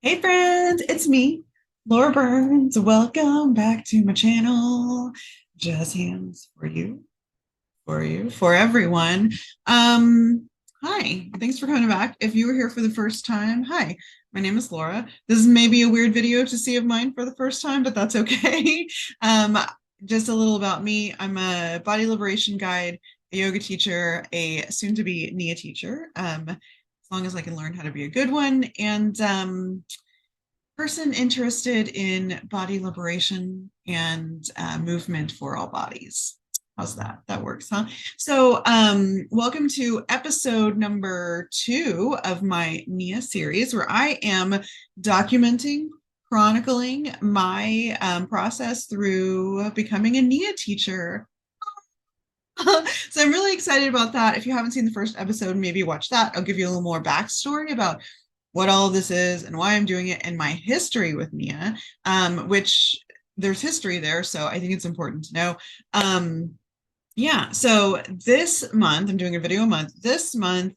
Hey friends, it's me, Laura Burns. Welcome back to my channel. Jazz hands for everyone. Um, Hi, thanks for coming back. If you were here for the first time, hi, my name is Laura. This is maybe a weird video to see of mine for the first time, but that's okay. Um, just a little about me. I'm a body liberation guide, a yoga teacher, a soon-to-be Nia teacher. As long as I can learn how to be a good one, and person interested in body liberation and movement for all bodies. How's that? That works, huh? So, welcome to episode number 2 of my Nia series, where I am documenting, chronicling my process through becoming a Nia teacher. So I'm really excited about that. If you haven't seen the first episode, maybe watch that. I'll give you a little more backstory about what all of this is and why I'm doing it and my history with Nia, which there's history there. So I think it's important to know. Yeah, so this month, I'm doing a video a month. This month,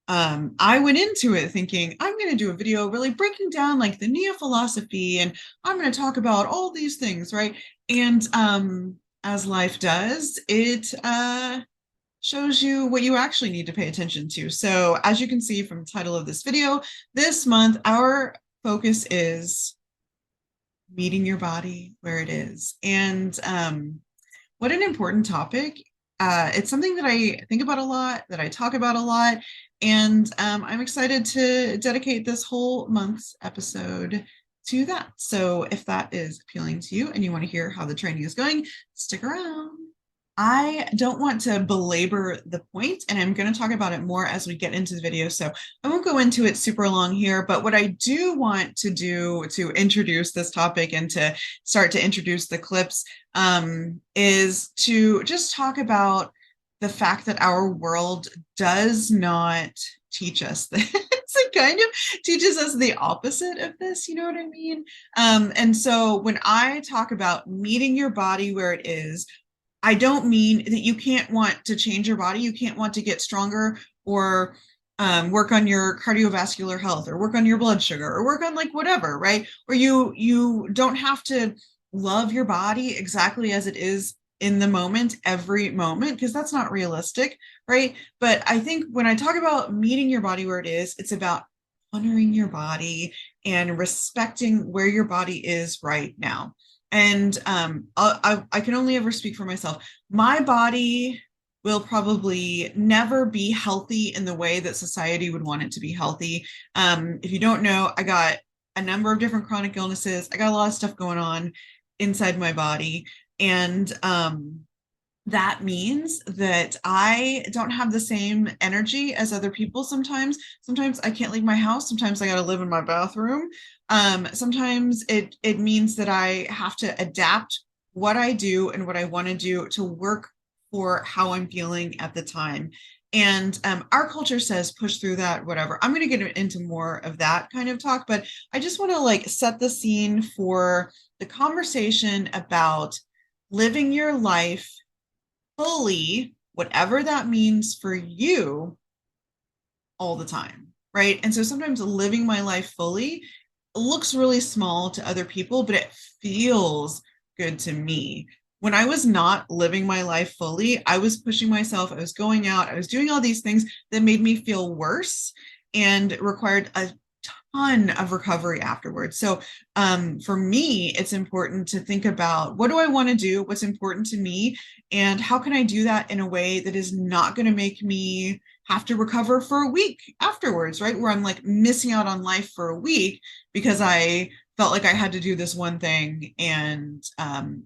I went into it thinking I'm going to do a video really breaking down like the Nia philosophy and I'm going to talk about all these things, right? And as life does, it shows you what you actually need to pay attention to. So as you can see from the title of this video, this month our focus is meeting your body where it is. And what an important topic. It's something that I think about a lot, that I talk about a lot, and I'm excited to dedicate this whole month's episode to that. So if that is appealing to you and you want to hear how the training is going, stick around. I don't want to belabor the point, and I'm going to talk about it more as we get into the video. So I won't go into it super long here, but what I do want to do to introduce this topic and to start to introduce the clips is to just talk about the fact that our world does not teach us this. It kind of teaches us the opposite of this, you know what I mean? And so when I talk about meeting your body where it is, I don't mean that you can't want to change your body, you can't want to get stronger or work on your cardiovascular health or work on your blood sugar or work on like whatever, right? Or you don't have to love your body exactly as it is in the moment, every moment, because that's not realistic, right? But I think when I talk about meeting your body where it is, it's about honoring your body and respecting where your body is right now. And I can only ever speak for myself. My body will probably never be healthy in the way that society would want it to be healthy. If you don't know, I got a number of different chronic illnesses. I got a lot of stuff going on inside my body. And that means that I don't have the same energy as other people sometimes. Sometimes I can't leave my house. Sometimes I got to live in my bathroom. Sometimes it means that I have to adapt what I do and what I want to do to work for how I'm feeling at the time. And our culture says push through that, whatever. I'm going to get into more of that kind of talk, but I just want to like set the scene for the conversation about living your life fully, whatever that means for you, all the time, right? And so sometimes living my life fully looks really small to other people, but it feels good to me. When I was not living my life fully, I was pushing myself, I was going out, I was doing all these things that made me feel worse and required a ton of recovery afterwards. So for me, it's important to think about what do I want to do, what's important to me, and how can I do that in a way that is not going to make me have to recover for a week afterwards, right? Where I'm like missing out on life for a week because I felt like I had to do this one thing and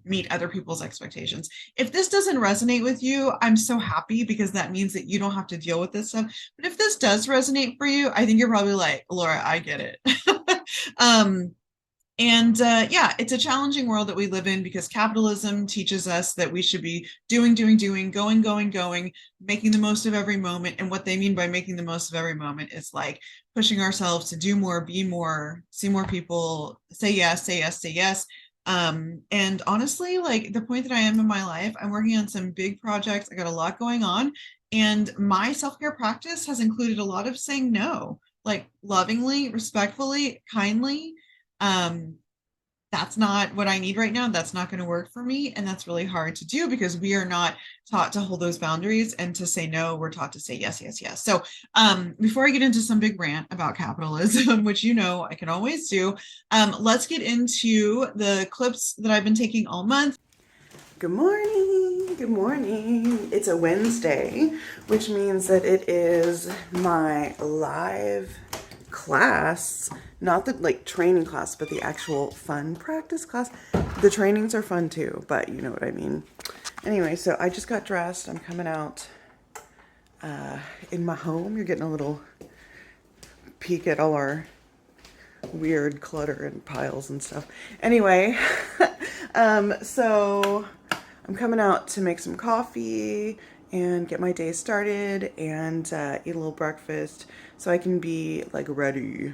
meet other people's expectations. If this doesn't resonate with you, I'm so happy because that means that you don't have to deal with this stuff. But if this does resonate for you, I think you're probably like, Laura, I get it. um, yeah, it's a challenging world that we live in because capitalism teaches us that we should be doing, going, making the most of every moment. And what they mean by making the most of every moment is like pushing ourselves to do more, be more, see more people, say yes, say yes, say yes. And honestly, like the point that I am in my life, I'm working on some big projects. I got a lot going on. And my self-care practice has included a lot of saying no. like lovingly, respectfully, kindly. Um, that's not what I need right now. That's not going to work for me. And that's really hard to do because we are not taught to hold those boundaries and to say no. We're taught to say yes, yes, yes. So before I get into some big rant about capitalism, which you know I can always do, let's get into the clips that I've been taking all month. Good morning. Good morning. It's a Wednesday, which means that it is my live class, not the like training class, but the actual fun practice class. The trainings are fun too, but you know what I mean. Anyway, so I just got dressed. I'm coming out in my home. You're getting a little peek at all our weird clutter and piles and stuff. Anyway, so I'm coming out to make some coffee and get my day started and eat a little breakfast so I can be like ready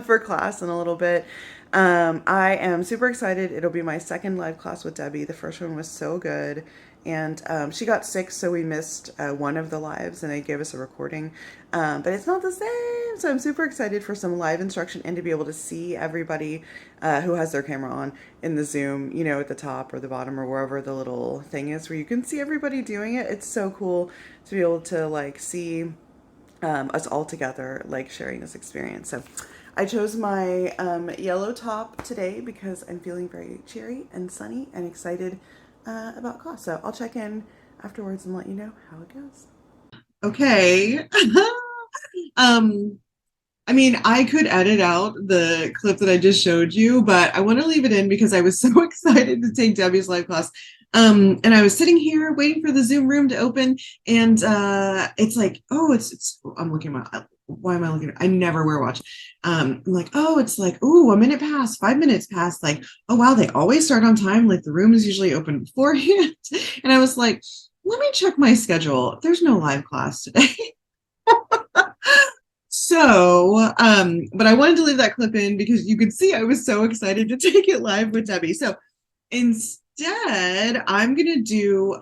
for class in a little bit. I am super excited. It'll be my second live class with Debbie. The first one was so good. And she got sick, so we missed one of the lives, and they gave us a recording. But it's not the same, so I'm super excited for some live instruction and to be able to see everybody who has their camera on in the Zoom, you know, at the top or the bottom or wherever the little thing is where you can see everybody doing it. It's so cool to be able to like see us all together, like sharing this experience. So I chose my yellow top today because I'm feeling very cheery and sunny and excited about class. So I'll check in afterwards and let you know how it goes. Okay. I mean, I could edit out the clip that I just showed you, but I want to leave it in because I was so excited to take Debbie's live class. And I was sitting here waiting for the Zoom room to open, and it's like, oh, it's. I'm looking at my. Why am I looking? I never wear a watch. I'm like, oh, it's like, oh, a minute passed, 5 minutes passed. Like, oh wow, they always start on time. Like the room is usually open beforehand. And I was like, let me check my schedule. There's no live class today. So, but I wanted to leave that clip in because you could see I was so excited to take it live with Debbie. So instead, I'm going to do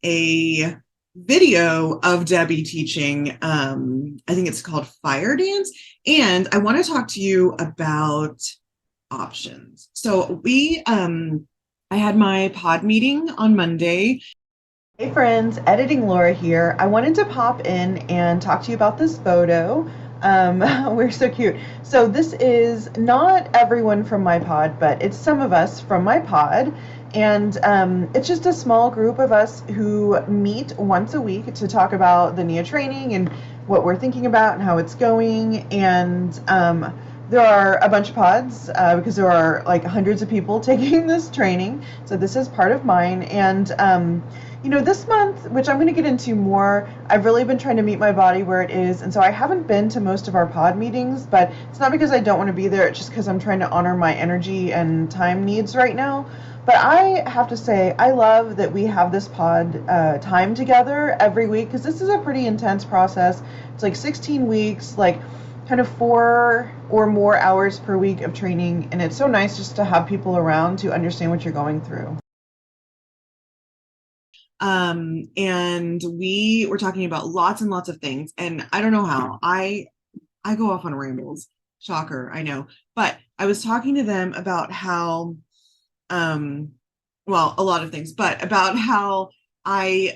a video of Debbie teaching. I think it's called Fire Dance. And I want to talk to you about options. So I had my pod meeting on Monday. Hey friends, Editing Laura here. I wanted to pop in and talk to you about this photo. We're so cute. So this is not everyone from my pod, but it's some of us from my pod. And it's just a small group of us who meet once a week to talk about the NIA training and what we're thinking about and how it's going. And there are a bunch of pods because there are like hundreds of people taking this training. So this is part of mine. And you know, this month, which I'm going to get into more, I've really been trying to meet my body where it is. And so I haven't been to most of our pod meetings, but it's not because I don't want to be there. It's just because I'm trying to honor my energy and time needs right now. But I have to say, I love that we have this pod time together every week because this is a pretty intense process. It's like 16 weeks, like kind of 4 or more hours per week of training. And it's so nice just to have people around to understand what you're going through. And we were talking about lots and lots of things, and I don't know how I go off on rambles. Shocker, I know. But I was talking to them about how well, a lot of things, but about how I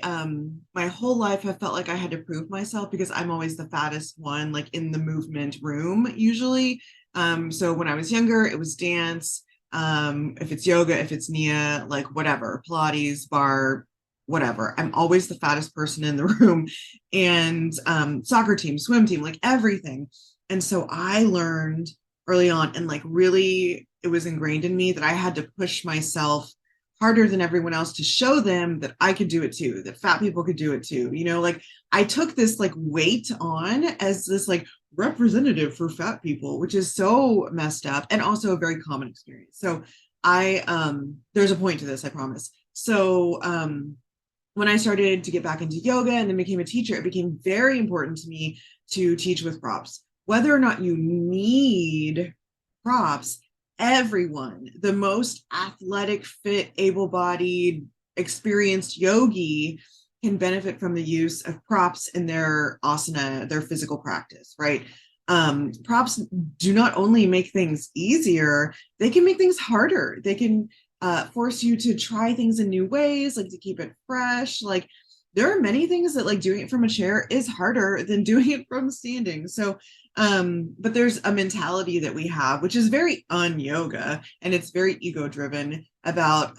my whole life have felt like I had to prove myself because I'm always the fattest one, like in the movement room usually. So when I was younger, it was dance. If it's yoga, if it's Nia, like whatever, Pilates, bar, whatever. I'm always the fattest person in the room, and soccer team, swim team, like everything. And so I learned early on, and like really, it was ingrained in me that I had to push myself harder than everyone else to show them that I could do it too, that fat people could do it too. You know, like I took this like weight on as this like representative for fat people, which is so messed up and also a very common experience. So there's a point to this, I promise. So when I started to get back into yoga and then became a teacher, it became very important to me to teach with props. Whether or not you need props, everyone, the most athletic, fit, able-bodied, experienced yogi can benefit from the use of props in their asana, their physical practice, right? Props do not only make things easier, they can make things harder. They can force you to try things in new ways, like to keep it fresh. Like there are many things that like doing it from a chair is harder than doing it from standing. So, but there's a mentality that we have, which is very un-yoga, and it's very ego driven about,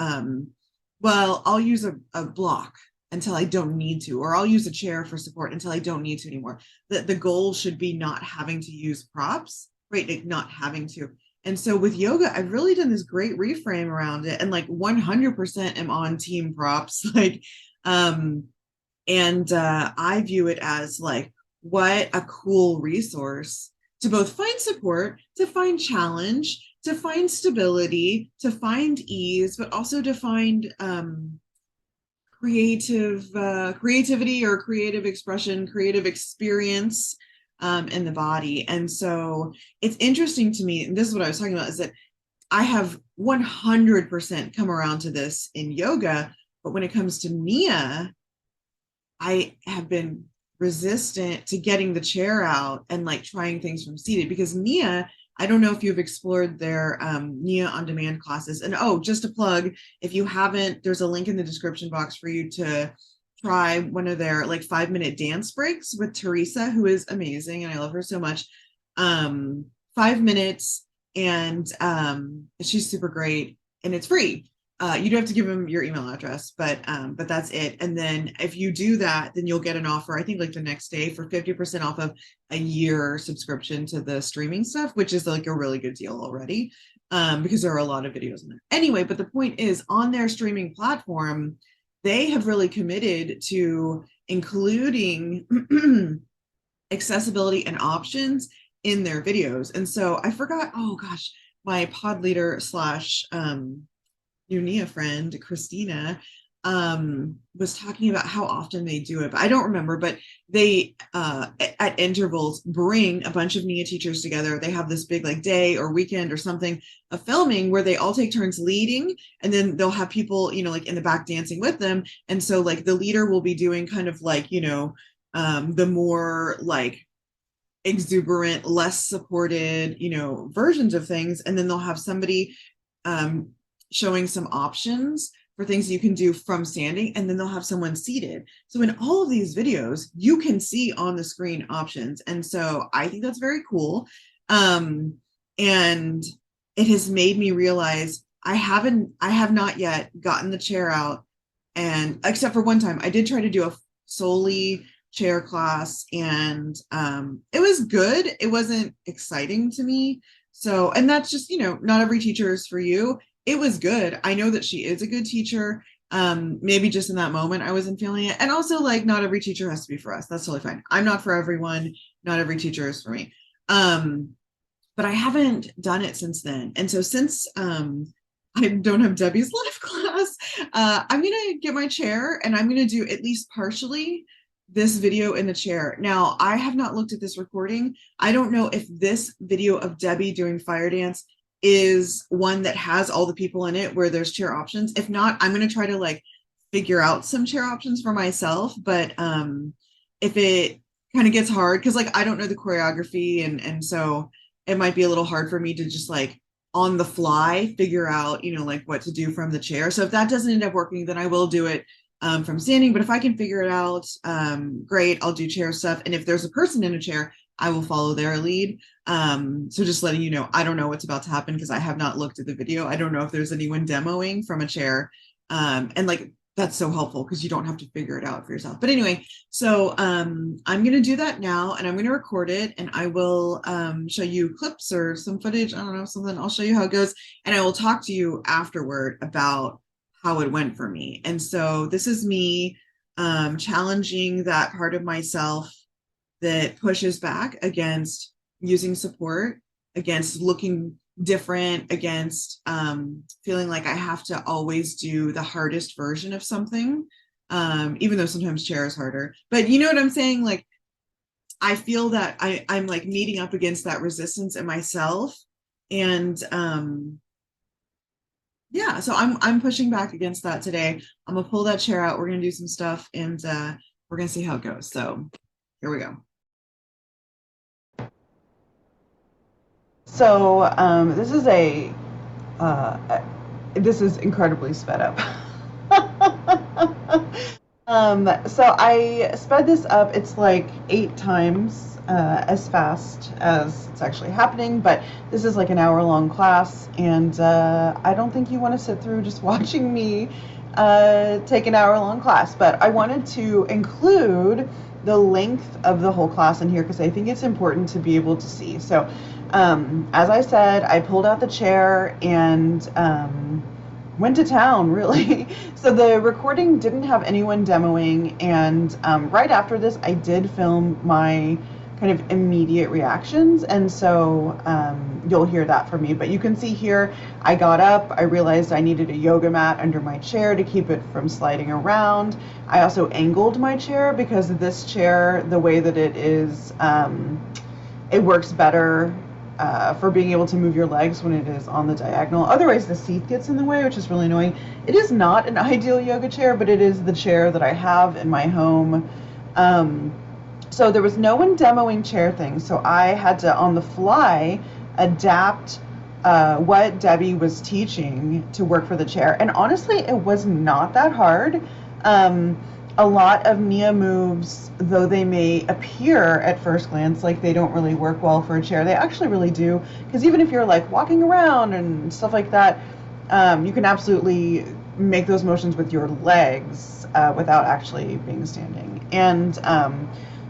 well, I'll use a block until I don't need to, or I'll use a chair for support until I don't need to anymore. The goal should be not having to use props, right? Like not having to. And so with yoga, I've really done this great reframe around it, and like 100% am on team props. Like, um, and I view it as like, what a cool resource to both find support, to find challenge, to find stability, to find ease, but also to find creativity or creative expression, creative experience in the body. And so it's interesting to me, and this is what I was talking about, is that I have 100% come around to this in yoga, but when it comes to Mia, I have been resistant to getting the chair out and like trying things from seated, because Mia, I don't know if you've explored their Nia on demand classes. And oh, just a plug, if you haven't, there's a link in the description box for you to try one of their like 5-minute dance breaks with Teresa, who is amazing. And I love her so much. 5 minutes, and she's super great, and it's free. You do have to give them your email address, but that's it. And then if you do that, then you'll get an offer, I think like the next day, for 50% off of a year subscription to the streaming stuff, which is like a really good deal already, because there are a lot of videos in there. Anyway, but the point is, on their streaming platform, they have really committed to including accessibility and options in their videos. And so I forgot, oh gosh, my pod leader slash your Nia friend, Christina, was talking about how often they do it, but I don't remember. But they, at intervals, bring a bunch of Nia teachers together. They have this big like day or weekend or something of filming where they all take turns leading, and then they'll have people, like in the back dancing with them. And so like the leader will be doing kind of like, the more like exuberant, less supported, versions of things. And then they'll have somebody showing some options for things you can do from standing, and then they'll have someone seated. So in all of these videos, you can see on the screen options. And so I think that's very cool. And it has made me realize I have not yet gotten the chair out, and except for one time I did try to do a solely chair class, and it was good. It wasn't exciting to me. So, and that's just, not every teacher is for you. It was good. I know that she is a good teacher. Maybe just in that moment I wasn't feeling it. And also, like, not every teacher has to be for us. That's totally fine. I'm not for everyone. Not every teacher is for me. But I haven't done it since then. And so since I don't have Debbie's live class, I'm gonna get my chair, and I'm gonna do at least partially this video in the chair. Now, I have not looked at this recording. I don't know if this video of Debbie doing fire dance is one that has all the people in it where there's chair options. If not, I'm going to try to like figure out some chair options for myself. But if it kind of gets hard, because like I don't know the choreography, and so it might be a little hard for me to just like on the fly figure out, like what to do from the chair. So if that doesn't end up working, then I will do it from standing. But if I can figure it out, great, I'll do chair stuff. And if there's a person in a chair, I will follow their lead. So just letting you know, I don't know what's about to happen because I have not looked at the video. I don't know if there's anyone demoing from a chair. And like, that's so helpful because you don't have to figure it out for yourself. But anyway, so I'm going to do that now, and I'm going to record it, and I will show you clips or some footage. I don't know, something. I'll show you how it goes, and I will talk to you afterward about how it went for me. And so this is me challenging that part of myself that pushes back against using support, against looking different, against feeling like I have to always do the hardest version of something, even though sometimes chair is harder. But you know what I'm saying? Like, I feel that I'm like meeting up against that resistance in myself. And yeah, so I'm pushing back against that today. I'm gonna pull that chair out. We're gonna do some stuff, and we're gonna see how it goes. So here we go. So uh, this is incredibly sped up. So I sped this up. It's like 8 times as fast as it's actually happening, but this is like an hour-long class, and I don't think you want to sit through just watching me take an hour-long class. But I wanted to include the length of the whole class in here because I think it's important to be able to see. So, as I said, I pulled out the chair and went to town, really. So the recording didn't have anyone demoing, and right after this, I did film my kind of immediate reactions, and so you'll hear that from me. But you can see here, I got up, I realized I needed a yoga mat under my chair to keep it from sliding around. I also angled my chair because this chair, the way that it is, it works better for being able to move your legs when it is on the diagonal. Otherwise, the seat gets in the way, which is really annoying. It is not an ideal yoga chair, but it is the chair that I have in my home. So there was no one demoing chair things, so I had to, on the fly, adapt what Debbie was teaching to work for the chair. And honestly, it was not that hard. A lot of Nia moves, though they may appear at first glance like they don't really work well for a chair, they actually really do. Because even if you're like walking around and stuff like that, you can absolutely make those motions with your legs without actually being standing. And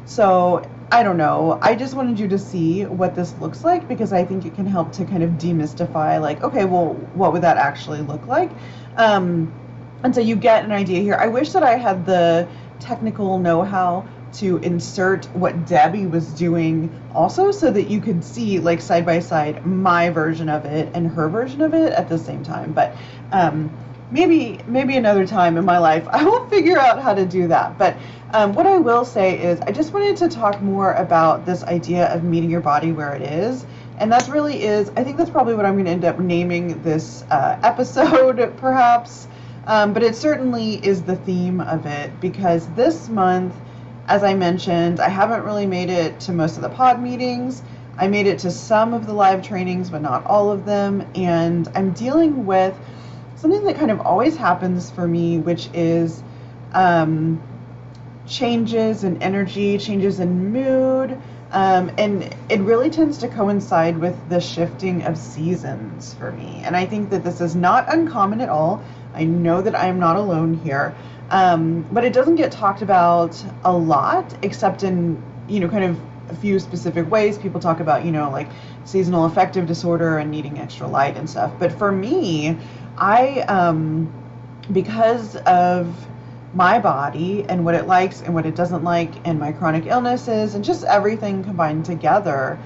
so I don't know. I just wanted you to see what this looks like because I think it can help to kind of demystify, like, okay, well, what would that actually look like? And so you get an idea here. I wish that I had the technical know-how to insert what Debbie was doing also so that you could see, like, side by side my version of it and her version of it at the same time. But maybe another time in my life I will figure out how to do that. But what I will say is I just wanted to talk more about this idea of meeting your body where it is. And that really is, I think that's probably what I'm going to end up naming this episode, perhaps. But it certainly is the theme of it because this month, as I mentioned, I haven't really made it to most of the pod meetings. I made it to some of the live trainings, but not all of them. And I'm dealing with something that kind of always happens for me, which is changes in energy, changes in mood. And it really tends to coincide with the shifting of seasons for me. And I think that this is not uncommon at all. I know that I am not alone here. But it doesn't get talked about a lot, except in, kind of a few specific ways. People talk about, like seasonal affective disorder and needing extra light and stuff. But for me, because of my body and what it likes and what it doesn't like and my chronic illnesses and just everything combined together,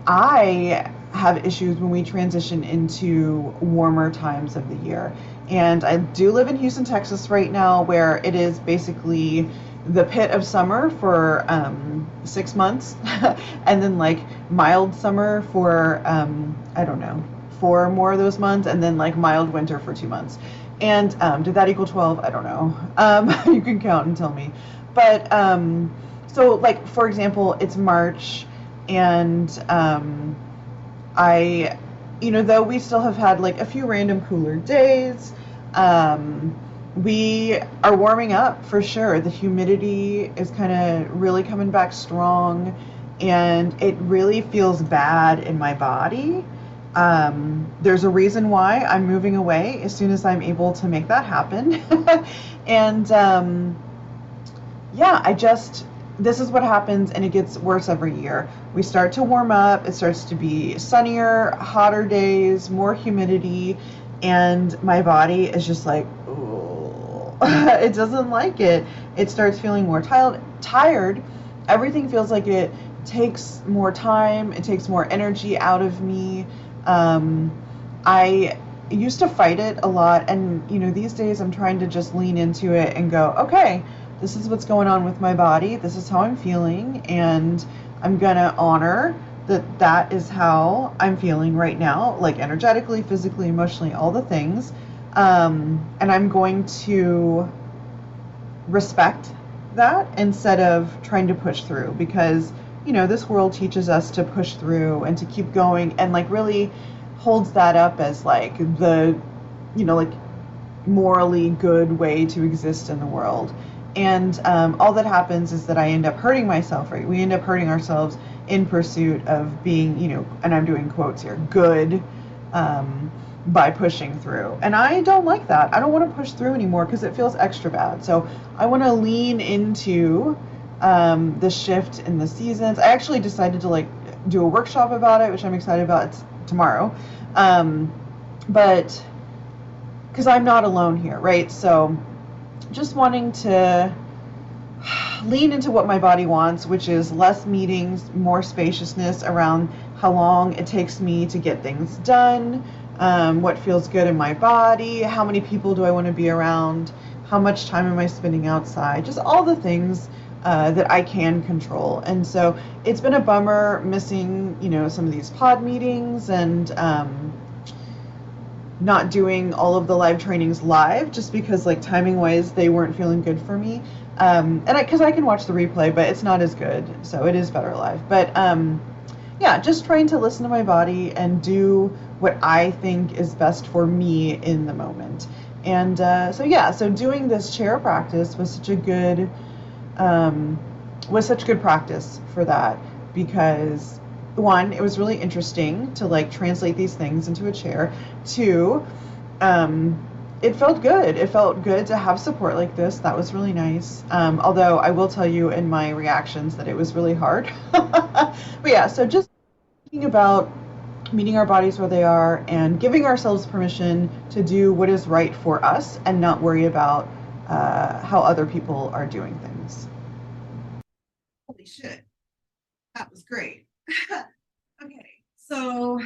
I have issues when we transition into warmer times of the year. And I do live in Houston, Texas right now, where it is basically the pit of summer for 6 months and then like mild summer for, I don't know, 4 more of those months, and then like mild winter for 2 months. And did that equal 12? I don't know. You can count and tell me. But so like, for example, it's March and though we still have had like a few random cooler days, we are warming up for sure. The humidity is kind of really coming back strong and it really feels bad in my body. There's a reason why I'm moving away as soon as I'm able to make that happen. And this is what happens, and it gets worse every year. We start to warm up, it starts to be sunnier, hotter days, more humidity, and my body is just like, ooh. It doesn't like it. It starts feeling more tired. Everything feels like it takes more time, it takes more energy out of me. I used to fight it a lot, and these days I'm trying to just lean into it and go, okay, this is what's going on with my body, this is how I'm feeling, and I'm gonna honor that is how I'm feeling right now, like energetically, physically, emotionally, all the things, and I'm going to respect that instead of trying to push through, because this world teaches us to push through and to keep going, and like really holds that up as like the, like morally good way to exist in the world. And all that happens is that I end up hurting myself, right? We end up hurting ourselves in pursuit of being, and I'm doing quotes here, good, by pushing through. And I don't like that. I don't want to push through anymore because it feels extra bad. So I want to lean into the shift in the seasons. I actually decided to like do a workshop about it, which I'm excited about. It's tomorrow. But because I'm not alone here, right? So just wanting to lean into what my body wants, which is less meetings, more spaciousness around how long it takes me to get things done, what feels good in my body, how many people do I want to be around, how much time am I spending outside, just all the things that I can control. And so it's been a bummer missing, some of these pod meetings and not doing all of the live trainings live just because like timing wise they weren't feeling good for me, and because I can watch the replay but it's not as good, so it is better live. But yeah, just trying to listen to my body and do what I think is best for me in the moment. And so doing this chair practice was such a good practice for that, because one, it was really interesting to like translate these things into a chair. Two, it felt good. It felt good to have support like this. That was really nice. Although I will tell you in my reactions that it was really hard. But yeah, so just thinking about meeting our bodies where they are and giving ourselves permission to do what is right for us and not worry about how other people are doing things. Holy shit, that was great. Okay, so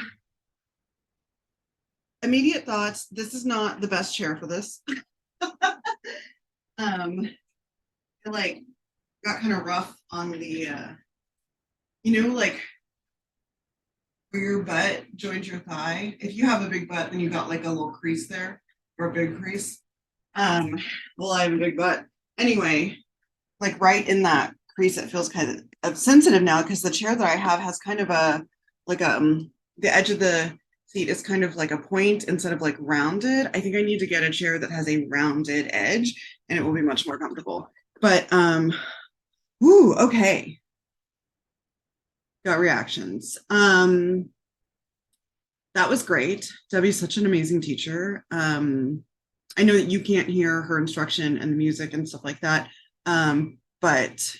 immediate thoughts. This is not the best chair for this. It like got kind of rough on the, like where your butt joins your thigh. If you have a big butt, then you got like a little crease there, or a big crease. Well, I have a big butt. Anyway, like right in that crease, it feels kind of sensitive now because the chair that I have has kind of like the edge of the seat is kind of like a point instead of like rounded. I think I need to get a chair that has a rounded edge and it will be much more comfortable. But okay. Got reactions. That was great. Debbie's such an amazing teacher. I know that you can't hear her instruction and the music and stuff like that. But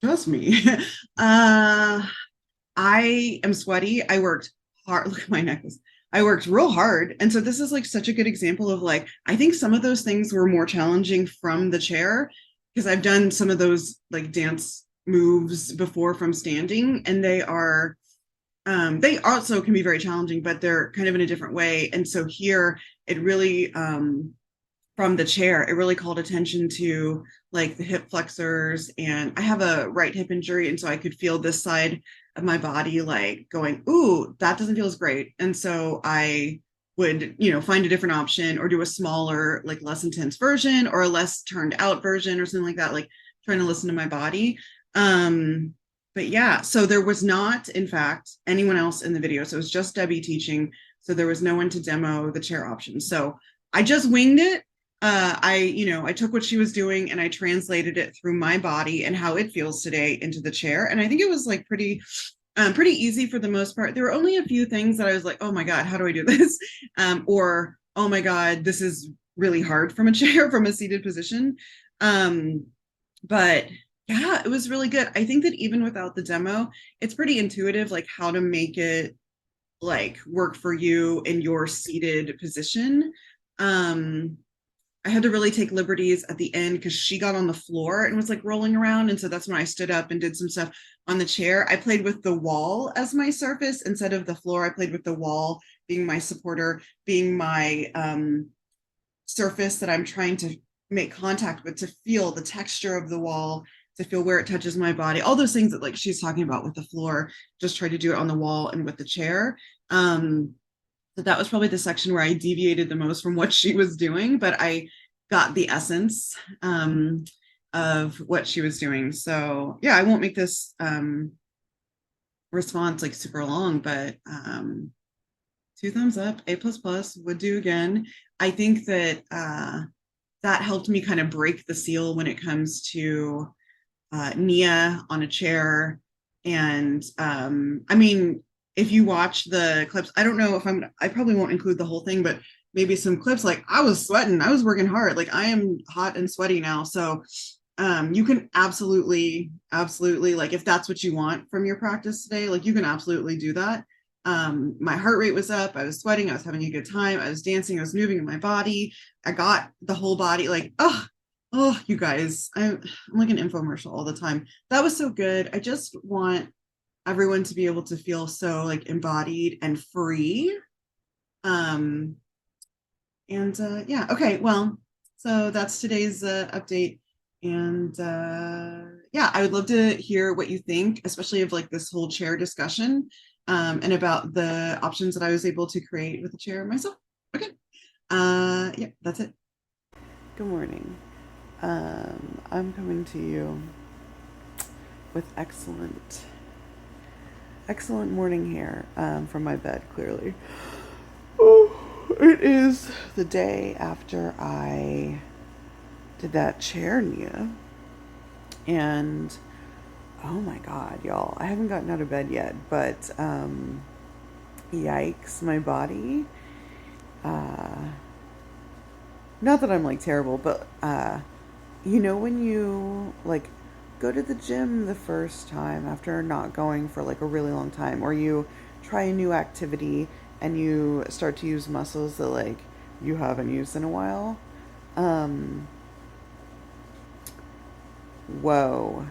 trust me, I am sweaty. I worked hard. Look at my necklace. I worked real hard. And so this is like such a good example of like, I think some of those things were more challenging from the chair because I've done some of those like dance moves before from standing, and they also can be very challenging, but they're kind of in a different way. And so here it really, from the chair, it really called attention to like the hip flexors. And I have a right hip injury. And so I could feel this side of my body like going, ooh, that doesn't feel as great. And so I would, find a different option or do a smaller, like less intense version or a less turned out version or something like that, like trying to listen to my body. But yeah, so there was not, in fact, anyone else in the video. So it was just Debbie teaching. So there was no one to demo the chair options. So I just winged it. I took what she was doing and I translated it through my body and how it feels today into the chair. And I think it was like pretty easy for the most part. There were only a few things that I was like, oh my God, how do I do this? Or, oh my God, this is really hard from a chair, from a seated position. But yeah, it was really good. I think that even without the demo, it's pretty intuitive, like how to make it like work for you in your seated position. I had to really take liberties at the end because she got on the floor and was like rolling around. And so that's when I stood up and did some stuff on the chair. I played with the wall as my surface instead of the floor. I played with the wall being my supporter, being my surface that I'm trying to make contact with, to feel the texture of the wall, to feel where it touches my body, all those things that like she's talking about with the floor, just try to do it on the wall and with the chair. So that was probably the section where I deviated the most from what she was doing, but I got the essence. of what she was doing. So yeah, I won't make this response like super long, but 2 thumbs up, A++ would do again. I think that that helped me kind of break the seal when it comes to Nia on a chair. And I mean, if you watch the clips, I don't know if I probably won't include the whole thing, but maybe some clips, like I was sweating, I was working hard, like I am hot and sweaty now. So you can absolutely, absolutely, like if that's what you want from your practice today, like you can absolutely do that. My heart rate was up, I was sweating, I was having a good time, I was dancing, I was moving in my body, I got the whole body, like, oh, you guys, I'm like an infomercial all the time. That was so good. I just want everyone to be able to feel so like embodied and free. Um, and yeah, okay, well, so that's today's update. And yeah, I would love to hear what you think, especially of like this whole chair discussion, and about the options that I was able to create with the chair myself. Okay. Yeah, that's it. Good morning. I'm coming to you with excellent morning hair from my bed, clearly. Oh, it is the day after I did that chair, Nia. And oh my God, y'all, I haven't gotten out of bed yet, but yikes, my body. Not that I'm like terrible, but you know when you like go to the gym the first time after not going for like a really long time, or you try a new activity and you start to use muscles that like you haven't used in a while. Um, Whoa,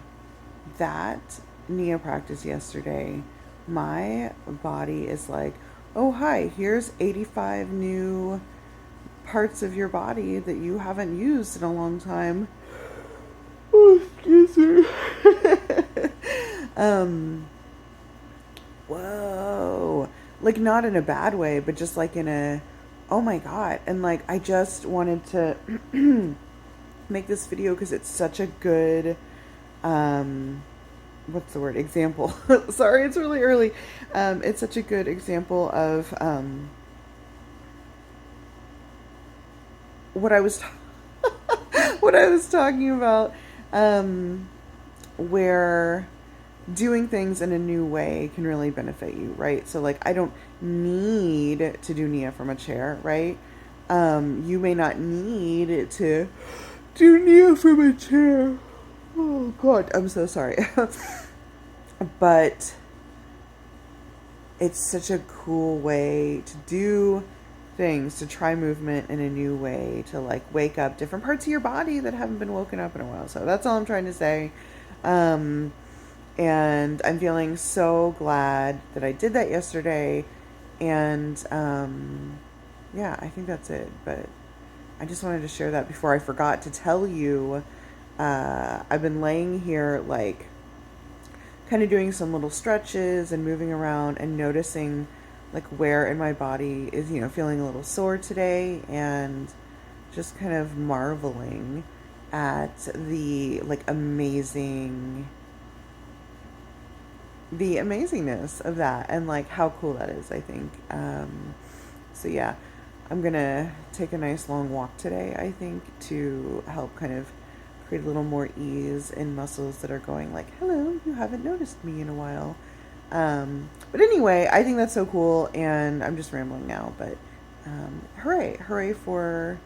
that Nia practice yesterday, my body is like, oh hi, here's 85 new parts of your body that you haven't used in a long time. Oh, excuse me. um, Whoa. Like, not in a bad way, but just like in a, oh my God. And like, I just wanted to make this video because it's such a good, what's the word? Example. Sorry, it's really early. It's such a good example of, what I was, what I was talking about, where doing things in a new way can really benefit you, right? So like I don't need to do Nia from a chair, right? You may not need to do Nia from a chair. Oh God, I'm so sorry. But it's such a cool way to do things, to try movement in a new way, to like wake up different parts of your body that haven't been woken up in a while. So that's all I'm trying to say. And I'm feeling so glad that I did that yesterday. And yeah, I think that's it. But I just wanted to share that before I forgot to tell you. I've been laying here, like, kind of doing some little stretches and moving around and noticing, like, where in my body is, you know, feeling a little sore today, and just kind of marveling at the amazingness of that, and like how cool that is, I think. So yeah, I'm gonna take a nice long walk today, I think, to help kind of create a little more ease in muscles that are going like, hello, you haven't noticed me in a while. But anyway, I think that's so cool, and I'm just rambling now, but hooray for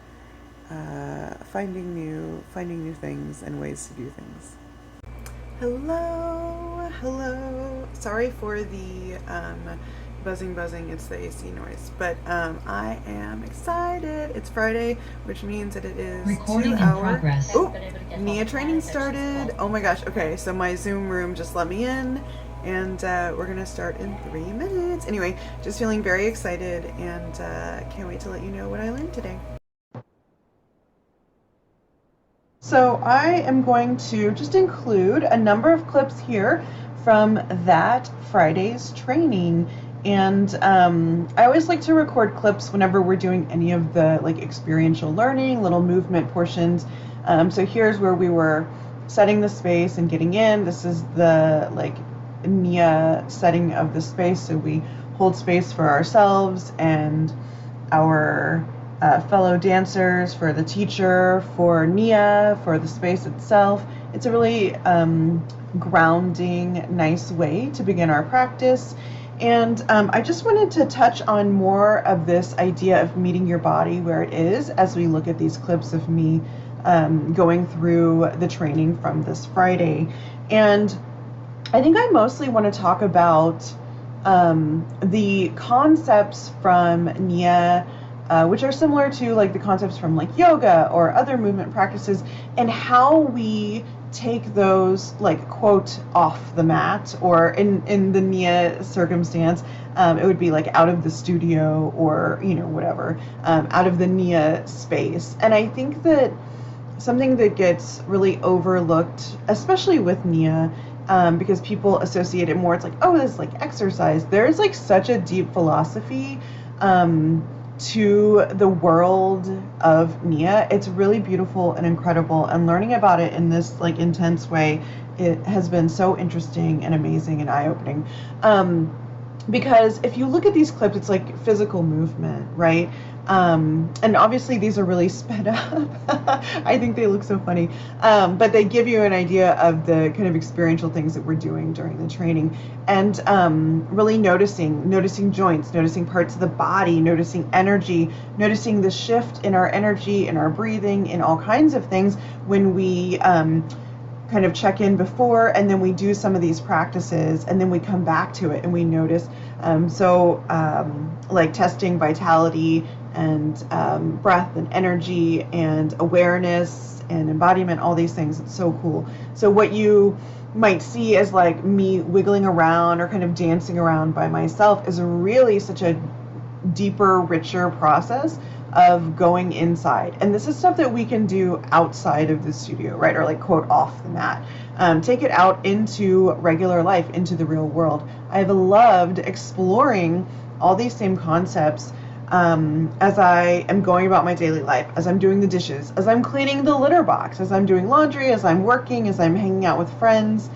finding new things and ways to do things. Hello. Sorry for the buzzing. It's the AC noise, but I am excited. It's Friday, which means that it is Recording 2 hour. progress. Oh, Nia training started. Oh my gosh. Okay, so my Zoom room just let me in, and we're gonna start in 3 minutes. Anyway, just feeling very excited, and can't wait to let you know what I learned today. So I am going to just include a number of clips here from that Friday's training. And I always like to record clips whenever we're doing any of the like experiential learning, little movement portions, So here's where we were setting the space and getting in. This is the like Nia setting of the space. So we hold space for ourselves and our fellow dancers, for the teacher, for Nia, for the space itself. It's a really grounding, nice way to begin our practice. And I just wanted to touch on more of this idea of meeting your body where it is as we look at these clips of me going through the training from this Friday. And I think I mostly want to talk about the concepts from Nia, which are similar to like the concepts from like yoga or other movement practices, and how we take those like quote off the mat, or in the Nia circumstance, it would be like out of the studio, or whatever, out of the Nia space. And I think that something that gets really overlooked, especially with Nia, because people associate it more, it's like, oh, this is like exercise. There's like such a deep philosophy to the world of Nia. It's really beautiful and incredible, and learning about it in this like intense way, it has been so interesting and amazing and eye-opening. Because if you look at these clips, it's like physical movement, right? And obviously these are really sped up. I think they look so funny. But they give you an idea of the kind of experiential things that we're doing during the training, and really noticing joints, noticing parts of the body, noticing energy, noticing the shift in our energy, in our breathing, in all kinds of things when we kind of check in before, and then we do some of these practices, and then we come back to it and we notice. Like testing vitality and breath and energy and awareness and embodiment, all these things. It's so cool. So what you might see as like me wiggling around or kind of dancing around by myself is really such a deeper, richer process of going inside. And this is stuff that we can do outside of the studio, right? Or like quote off the mat. Take it out into regular life, into the real world. I've loved exploring all these same concepts as I am going about my daily life, as I'm doing the dishes, as I'm cleaning the litter box, as I'm doing laundry, as I'm working, as I'm hanging out with friends,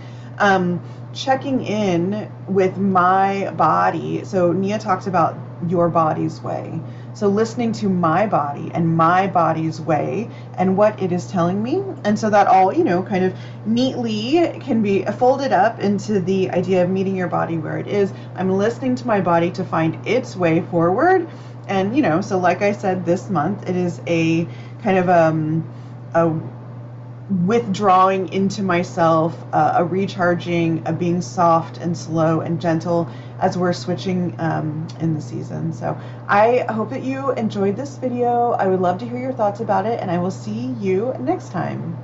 checking in with my body. So Nia talks about your body's way. So listening to my body and my body's way and what it is telling me. And so that all, kind of neatly can be folded up into the idea of meeting your body where it is. I'm listening to my body to find its way forward. And, so like I said, this month, it is a kind of a withdrawing into myself, a recharging, a being soft and slow and gentle as we're switching in the season. So I hope that you enjoyed this video. I would love to hear your thoughts about it, and I will see you next time.